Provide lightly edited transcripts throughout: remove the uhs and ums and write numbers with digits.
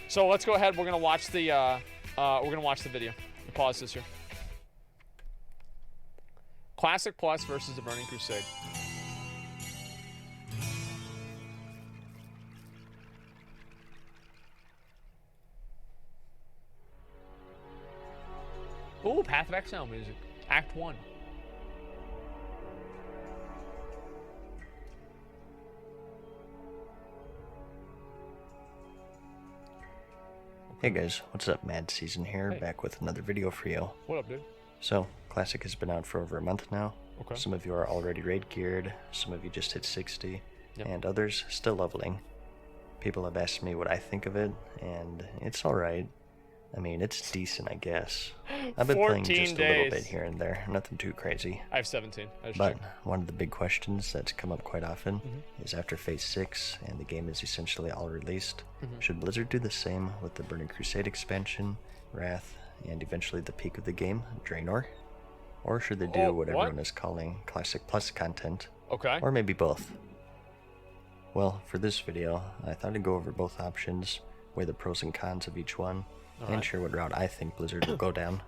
So let's go ahead. We're gonna watch the video. Pause this here. Classic Plus versus the Burning Crusade. Ooh, Path of Exile music. Act 1. Hey guys, what's up? MadSeason here, back with another video for you. What up, dude? So, Classic has been out for over a month now. Okay. Some of you are already raid geared, some of you just hit 60, and others still leveling. People have asked me what I think of it, and it's alright. I mean, it's decent, I guess. I've been playing just a little bit here and there, nothing too crazy. I have 17. But one of the big questions that's come up quite often is after Phase 6 and the game is essentially all released, should Blizzard do the same with the Burning Crusade expansion, Wrath, and eventually the peak of the game, Draenor? Or should they do what everyone is calling Classic Plus content? Okay. Or maybe both? Well, for this video, I thought I'd go over both options, weigh the pros and cons of each one, and share what route I think Blizzard will go down.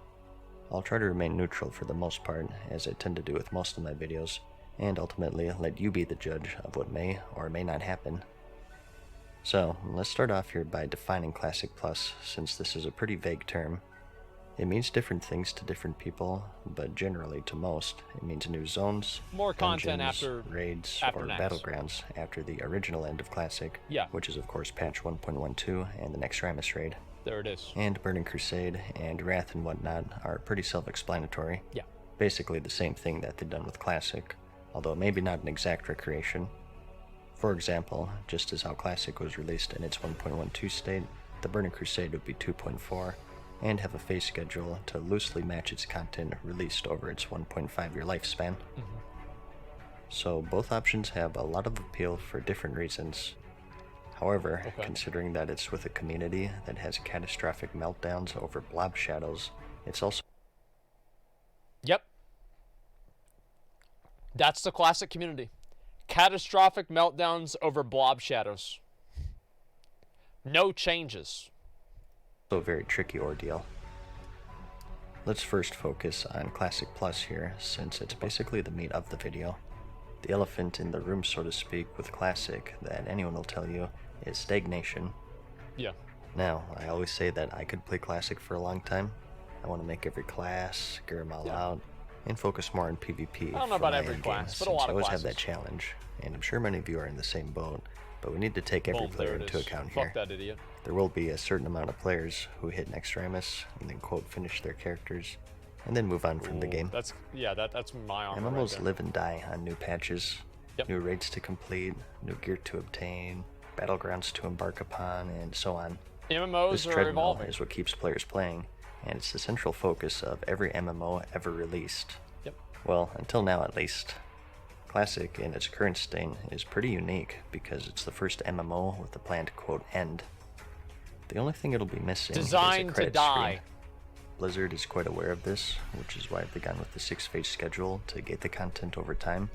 I'll try to remain neutral for the most part, as I tend to do with most of my videos, and ultimately let you be the judge of what may or may not happen. So, let's start off here by defining Classic Plus, since this is a pretty vague term. It means different things to different people, but generally to most, it means new zones, more content dungeons, after raids, after or next. battlegrounds after the original end of Classic, which is of course patch 1.12 and the next Ramus raid. There it is. And Burning Crusade and Wrath and whatnot are pretty self-explanatory. Yeah. Basically the same thing that they've done with Classic, although maybe not an exact recreation. For example, just as how Classic was released in its 1.12 state, the Burning Crusade would be 2.4, and have a phase schedule to loosely match its content released over its 1.5-year lifespan. So both options have a lot of appeal for different reasons. However, considering that it's with a community that has catastrophic meltdowns over blob shadows, it's also... Yep. That's the Classic community. Catastrophic meltdowns over blob shadows. No changes. a very tricky ordeal. Let's first focus on Classic Plus here, since it's basically the meat of the video. The elephant in the room, so to speak, with Classic that anyone will tell you is stagnation. Yeah. Now, I always say that I could play Classic for a long time. I want to make every class, gear them all out, and focus more on PvP. I don't know about every class, but a lot of I always classes. have that challenge, and I'm sure many of you are in the same boat, but we need to take every player into account here. Fuck that idiot. There will be a certain amount of players who hit next Ramus and then quote finish their characters, and then move on from the game. That's my armor. MMOs right live and die on new patches, new raids to complete, new gear to obtain, battlegrounds to embark upon, and so on. MMOs this are treadmill evolving. is what keeps players playing, and it's the central focus of every MMO ever released. Yep. Well, until now at least. Classic, in its current state, is pretty unique because it's the first MMO with a planned quote end. The only thing it'll be missing Designed is a credit to die. screen. Blizzard is quite aware of this, which is why they've gone with the 6-phase schedule to gate the content over time.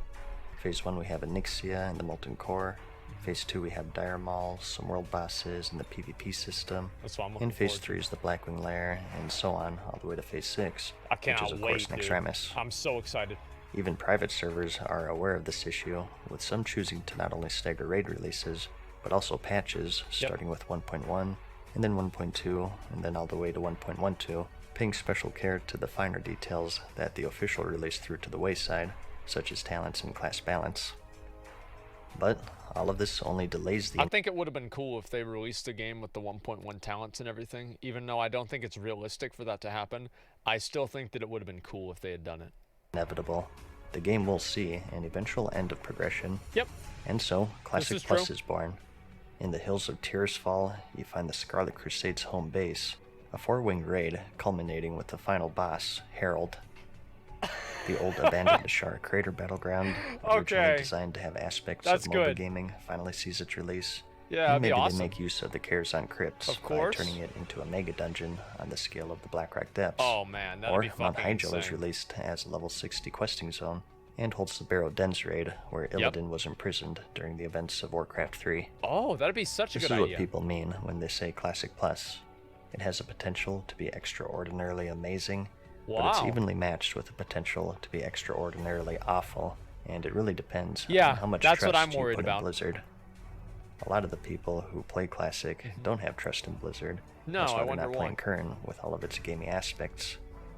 Phase 1 we have Onyxia and the Molten Core. Phase 2 we have Dire Maul, some world bosses, and the PvP system. That's what I'm looking In Phase forward 3 is the Blackwing Lair, and so on, all the way to Phase 6, I cannot which is of wait, course next dude. Ramus. I'm so excited. Even private servers are aware of this issue, with some choosing to not only stagger raid releases, but also patches, starting with 1.1, and then 1.2, and then all the way to 1.12, paying special care to the finer details that the official release threw to the wayside, such as talents and class balance. But all of this only delays the... I think it would have been cool if they released a game with the 1.1 talents and everything. Even though I don't think it's realistic for that to happen, I still think that it would have been cool if they had done it. Inevitable. The game will see an eventual end of progression. Yep. And so, Classic Plus is born. In the hills of Tirisfal, you find the Scarlet Crusade's home base, a 4-winged raid culminating with the final boss, Herald. The old abandoned Ashara Crater battleground, originally designed to have aspects of mobile gaming, finally sees its release. Yeah, and maybe awesome. they make use of the Karazhan Crypts by turning it into a mega dungeon on the scale of the Blackrock Depths. Oh man, that'd be fucking Mount Hyjal is insane. released as a level 60 questing zone, and holds the Barrow Dens raid, where Yep. Illidan was imprisoned during the events of Warcraft 3. Oh, that'd be such a This good is what idea. people mean when they say Classic Plus. It has the potential to be extraordinarily amazing, but it's Wow. evenly matched with the potential to be extraordinarily awful, and it really depends Yeah, on how much that's trust what I'm you worried put about. in Blizzard. A lot of the people who play Classic don't have trust in Blizzard. No, That's why I they're wonder not playing why. Kern with all of its gamey aspects.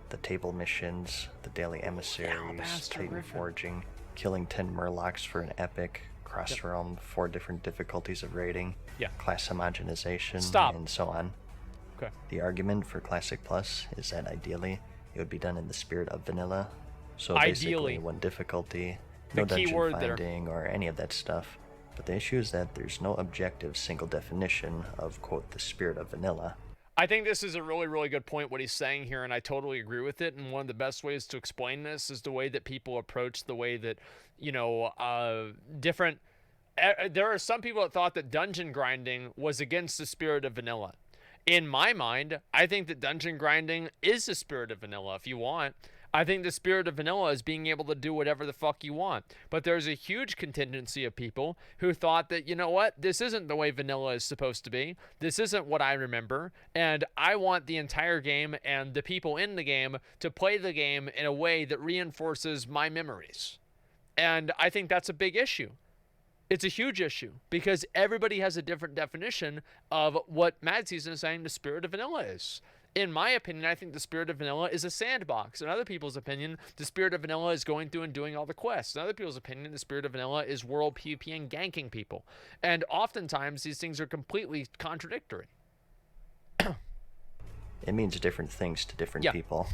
The table missions, the daily emissaries, Alabaster Titan Ribbon. forging, killing 10 Murlocs for an epic, cross-realm, 4 different difficulties of raiding, Yeah. class homogenization, Stop. and so on. Okay. The argument for Classic Plus is that ideally it would be done in the spirit of vanilla. So Ideally. basically one difficulty, The no key dungeon word there. finding or any of that stuff. But the issue is that there's no objective single definition of, quote, the spirit of vanilla. I think this is a really, really good point, what he's saying here, and I totally agree with it. And one of the best ways to explain this is the way that people approach the way that, different. There are some people that thought that dungeon grinding was against the spirit of vanilla. In my mind, I think that dungeon grinding is the spirit of vanilla, if you want. I think the spirit of vanilla is being able to do whatever the fuck you want. But there's a huge contingency of people who thought that, you know what, this isn't the way vanilla is supposed to be. This isn't what I remember. And I want the entire game and the people in the game to play the game in a way that reinforces my memories. And I think that's a big issue. It's a huge issue because everybody has a different definition of what MadSeason is saying the spirit of vanilla is. In my opinion, I think the spirit of vanilla is a sandbox. In other people's opinion, the spirit of vanilla is going through and doing all the quests. In other people's opinion, the spirit of vanilla is world PvP and ganking people. And oftentimes, these things are completely contradictory. It means different things to different Yeah. people.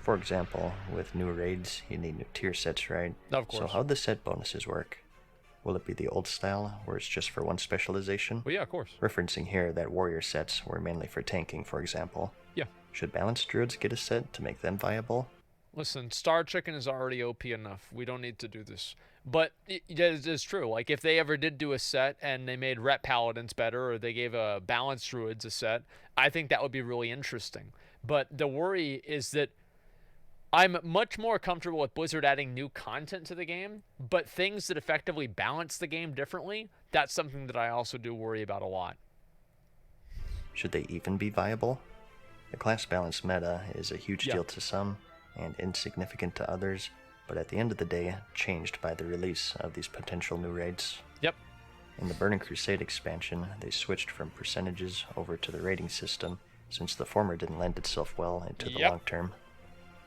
For example, with new raids, you need new tier sets, right? Of course. So how do the set bonuses work? Will it be the old style, where it's just for one specialization? Well, yeah, of course. Referencing here that warrior sets were mainly for tanking, for example. Yeah. Should balanced druids get a set to make them viable? Listen, Star Chicken is already OP enough. We don't need to do this. But it is true. Like, if they ever did do a set and they made Ret Paladins better or they gave a Balanced Druids a set, I think that would be really interesting. But the worry is that I'm much more comfortable with Blizzard adding new content to the game, but things that effectively balance the game differently, that's something that I also do worry about a lot. Should they even be viable? The class balance meta is a huge Yeah. deal to some and insignificant to others, but at the end of the day, changed by the release of these potential new raids. Yep. In the Burning Crusade expansion, they switched from percentages over to the rating system, since the former didn't lend itself well into the Yep. long term.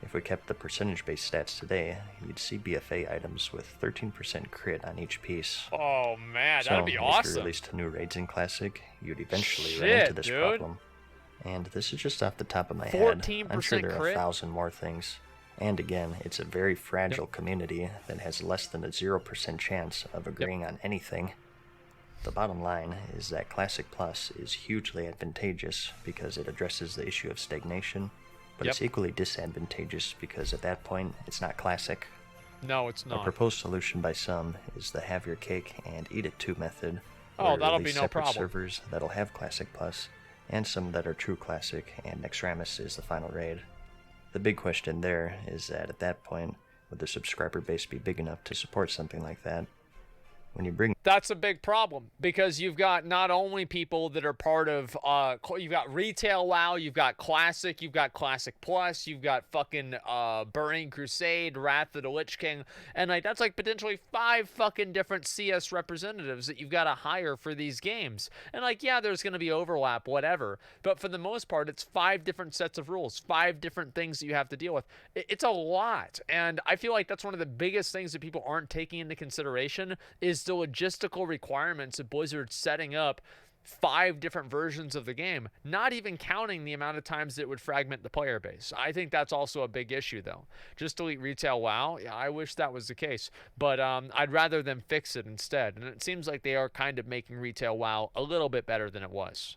If we kept the percentage-based stats today, you'd see BFA items with 13% crit on each piece. Oh, man, So, that'd be if you awesome. released new raids in Classic, you'd eventually run Shit, into this dude. problem. And this is just off the top of my head. 14% I'm sure there are crit? 1,000 more things. And again, it's a very fragile community that has less than a 0% chance of agreeing on anything. The bottom line is that Classic Plus is hugely advantageous because it addresses the issue of stagnation, but it's Yep. equally disadvantageous because at that point, it's not Classic. No, it's A not. proposed solution by some is the have your cake and eat it too method. Oh, where that'll release be no separate problem. servers that'll have Classic Plus, and some that are true Classic, and Nexramus is the final raid. The big question there is that at that point, would the subscriber base be big enough to support something like that? When you bring That's a big problem because you've got not only people that are part of, you've got Retail WoW, you've got Classic Plus, you've got fucking Burning Crusade, Wrath of the Lich King, and like that's like potentially 5 fucking different CS representatives that you've got to hire for these games. And like, yeah, there's going to be overlap, whatever, but for the most part, it's 5 different sets of rules, 5 different things that you have to deal with. It's a lot, and I feel like that's one of the biggest things that people aren't taking into consideration is the logistical requirements of Blizzard setting up 5 different versions of the game, not even counting the amount of times that it would fragment the player base. I think that's also a big issue, though. Just delete Retail WoW, yeah, I wish that was the case, but I'd rather them fix it instead, and it seems like they are kind of making Retail WoW a little bit better than it was.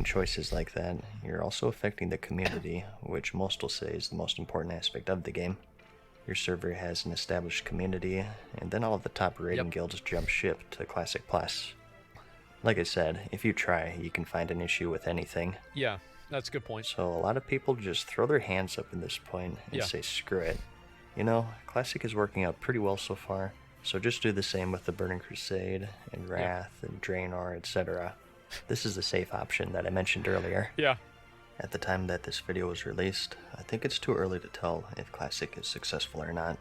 choices like that, you're also affecting the community, which most will say is the most important aspect of the game. Your server has an established community, and then all of the top raiding guilds jump ship to Classic Plus. Like I said, if you try, you can find an issue with anything. Yeah, that's a good point. So a lot of people just throw their hands up in this point and Yeah. say screw it. You know, Classic is working out pretty well so far, so just do the same with the Burning Crusade, and Wrath, and Draenor, etc. This is the safe option that I mentioned earlier. Yeah. At the time that this video was released, I think it's too early to tell if Classic is successful or not.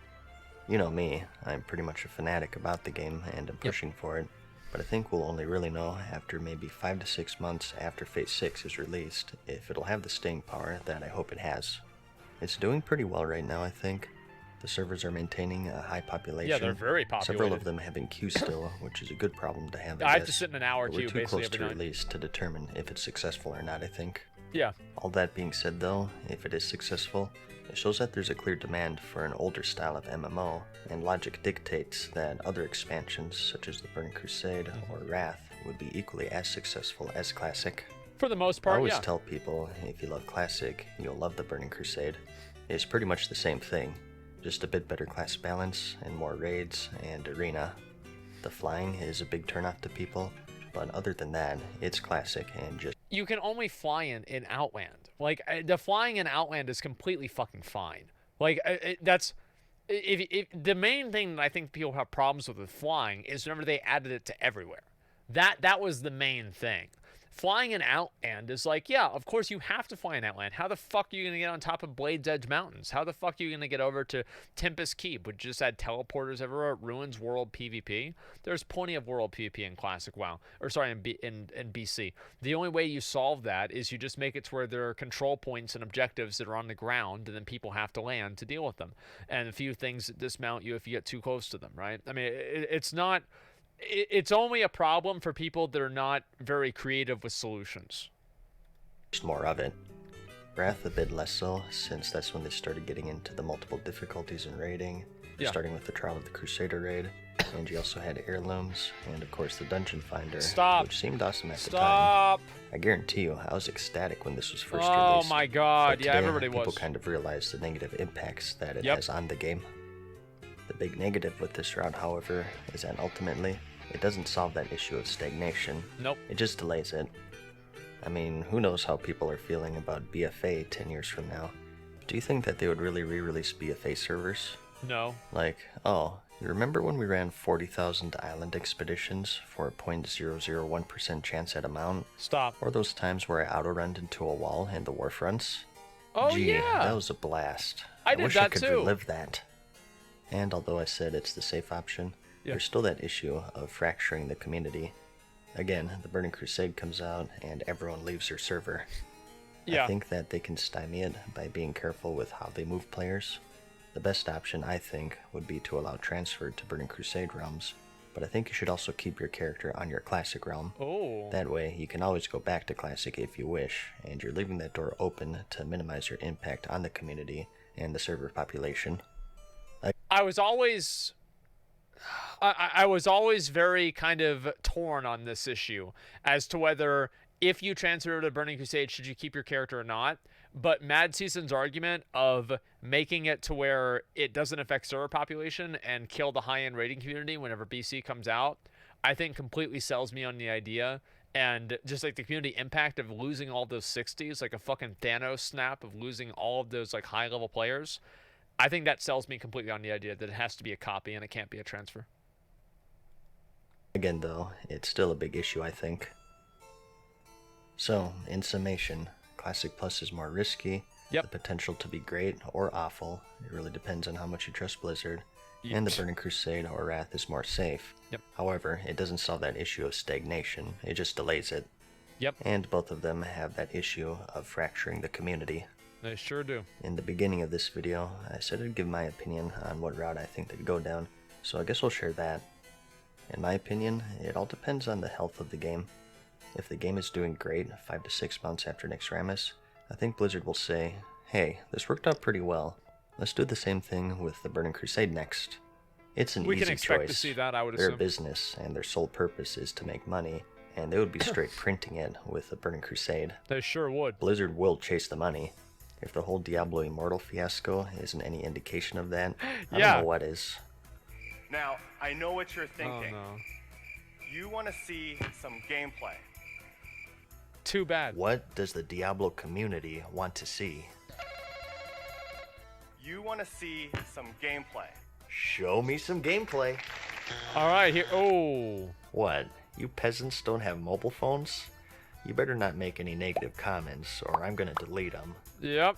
You know me, I'm pretty much a fanatic about the game and am pushing for it, but I think we'll only really know after maybe 5 to 6 months after Phase 6 is released if it'll have the staying power that I hope it has. It's doing pretty well right now, I think. The servers are maintaining a high population. Yeah, they're very populated. Several of them have in queue still, which is a good problem to have, I have to sit in an hour but queue we're too basically close every to night. release to determine if it's successful or not, I think. Yeah. All that being said though, if it is successful, it shows that there's a clear demand for an older style of MMO, and logic dictates that other expansions such as the Burning Crusade or Wrath would be equally as successful as Classic. For the most I part, always yeah. tell people, if you love Classic, you'll love the Burning Crusade. It's pretty much the same thing, just a bit better class balance and more raids and arena. The flying is a big turnoff to people, but other than that, it's Classic and just... You can only fly in Outland. Like, the flying in Outland is completely fucking fine. Like, that's... If the main thing that I think people have problems with flying is whenever they added it to everywhere. That was the main thing. Flying in Outland is like, yeah, of course you have to fly in Outland. How the fuck are you going to get on top of Blade's Edge Mountains? How the fuck are you going to get over to Tempest Keep, which just had teleporters everywhere? It ruins world PvP. There's plenty of world PvP in Classic WoW. Or sorry, in BC. The only way you solve that is you just make it to where there are control points and objectives that are on the ground, and then people have to land to deal with them. And a few things that dismount you if you get too close to them, right? I mean, it's not... It's only a problem for people that are not very creative with solutions. Just more of it. Wrath a bit less so, since that's when they started getting into the multiple difficulties in raiding, starting with the Trial of the Crusader raid, and you also had heirlooms, and of course the Dungeon Finder, which seemed awesome at the time. I guarantee you, I was ecstatic when this was first released. Oh my god, but yeah, today, everybody was. People kind of realized the negative impacts that it has on the game. The big negative with this route, however, is that ultimately, it doesn't solve that issue of stagnation. Nope. It just delays it. I mean, who knows how people are feeling about BFA 10 years from now. Do you think that they would really re-release BFA servers? No. Like, oh, you remember when we ran 40,000 island expeditions for a 0.001% chance at a mount? Stop. Or those times where I auto-runned into a wall in the war fronts? Oh, Gee, yeah. that was a blast. I did wish that I could too. relive that. And although I said it's the safe option, there's still that issue of fracturing the community. Again, the Burning Crusade comes out and everyone leaves their server. I think that they can stymie it by being careful with how they move players. The best option, I think, would be to allow transfer to Burning Crusade realms, but I think you should also keep your character on your Classic realm. Oh. That way, you can always go back to Classic if you wish, and you're leaving that door open to minimize your impact on the community and the server population. I was always very kind of torn on this issue as to whether if you transfer to Burning Crusade, should you keep your character or not. But MadSeason's argument of making it to where it doesn't affect server population and kill the high-end raiding community whenever BC comes out, I think completely sells me on the idea. And just like the community impact of losing all those 60s, like a fucking Thanos snap of losing all of those like high-level players, I think that sells me completely on the idea that it has to be a copy and it can't be a transfer. Again, though, it's still a big issue, I think. So, in summation, Classic Plus is more risky, the potential to be great or awful, it really depends on how much you trust Blizzard, and the Burning Crusade or Wrath is more safe. However, it doesn't solve that issue of stagnation, it just delays it. And both of them have that issue of fracturing the community. They sure do. In the beginning of this video, I said I'd give my opinion on what route I think they'd go down, so I guess I'll share that. In my opinion, it all depends on the health of the game. If the game is doing great 5 to 6 months after Naxxramas, I think Blizzard will say, hey, this worked out pretty well. Let's do the same thing with the Burning Crusade next. It's an easy choice. We can expect to see that, I would assume. They're a business, and their sole purpose is to make money, and they would be straight printing it with the Burning Crusade. They sure would. Blizzard will chase the money. If the whole Diablo Immortal fiasco isn't any indication of that, I don't know what is. Now, I know what you're thinking. Oh, no. You want to see some gameplay. Too bad. What does the Diablo community want to see? you want to see some gameplay. Show me some gameplay. All right, here. Oh. What? You peasants don't have mobile phones? You better not make any negative comments, or I'm gonna delete them. Yep.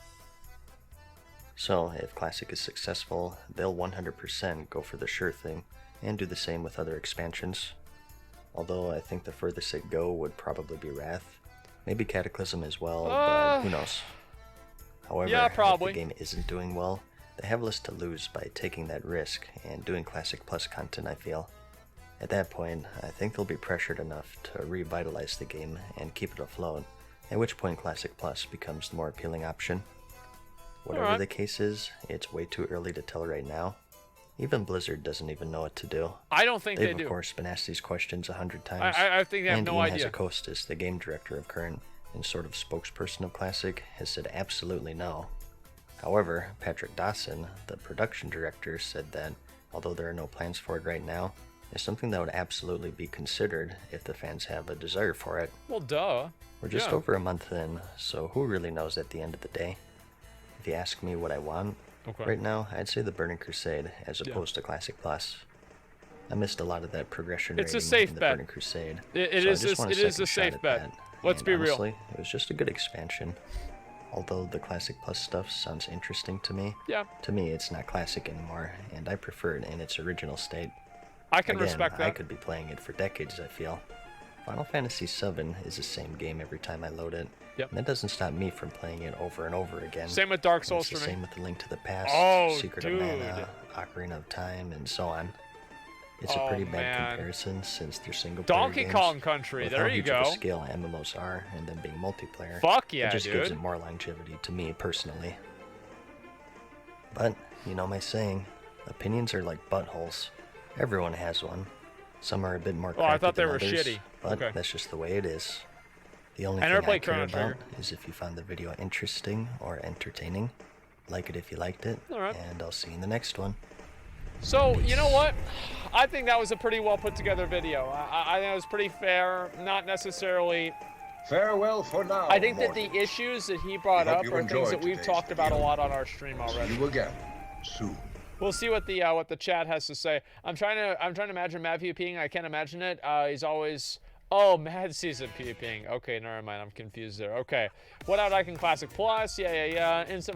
So, if Classic is successful, they'll 100% go for the sure thing, and do the same with other expansions. Although I think the furthest they'd go would probably be Wrath. Maybe Cataclysm as well, but who knows. However, yeah, probably. if the game isn't doing well, they have less to lose by taking that risk and doing Classic Plus content, I feel. At that point, I think they'll be pressured enough to revitalize the game and keep it afloat, at which point Classic Plus becomes the more appealing option. Whatever the case is, it's way too early to tell right now. Even Blizzard doesn't even know what to do. I don't think they They've do. of course been asked these questions 100 times. I think they have and no Ian idea. Hazzikostas, the game director of Current and sort of spokesperson of Classic, has said absolutely no. However, Patrick Dawson, the production director, said that, although there are no plans for it right now, it's something that would absolutely be considered if the fans have a desire for it. Well, duh. We're just over a month in, so who really knows at the end of the day? If you ask me what I want, right now, I'd say the Burning Crusade as opposed to Classic Plus. I missed a lot of that progression It's a rating safe in the bet. Burning Crusade. It is a safe bet. Let's be real. Honestly, it was just a good expansion. Although the Classic Plus stuff sounds interesting to me, to me it's not Classic anymore, and I prefer it in its original state. I can Again, respect that. I could be playing it for decades, I feel. Final Fantasy VII is the same game every time I load it. Yep. And that doesn't stop me from playing it over and over again. Same with Dark And Souls it's for the me. same with The Link to the Past, Oh, Secret of Mana, Ocarina of Time, and so on. It's a pretty bad comparison since they're single player Donkey games. Kong Country, With there how you huge go. of a scale MMOs are, and then being multiplayer. Fuck yeah, it just gives dude. it more longevity to me personally. But, you know my saying, opinions are like buttholes. Everyone has one. Some are a bit more Oh, I thought than they were others, shitty. but Okay. that's just the way it is. The only I never thing I played care Chrono about Trigger. is if you found the video interesting or entertaining. Like it if you liked it, Alright. and I'll see you in the next one. So, you know what? I think that was a pretty well put together video. I think it was pretty fair, not necessarily... Farewell for now. I think that mortals. the issues that he brought We hope up you are things enjoyed that we've today's talked about a video. lot on our stream already. See you again soon. We'll see what the chat has to say. I'm trying to imagine Matt PvPing. I can't imagine it. He's always Mad Season PvPing. Okay, never mind. I'm confused there. Okay, what out? I can Classic Plus. Yeah. Instant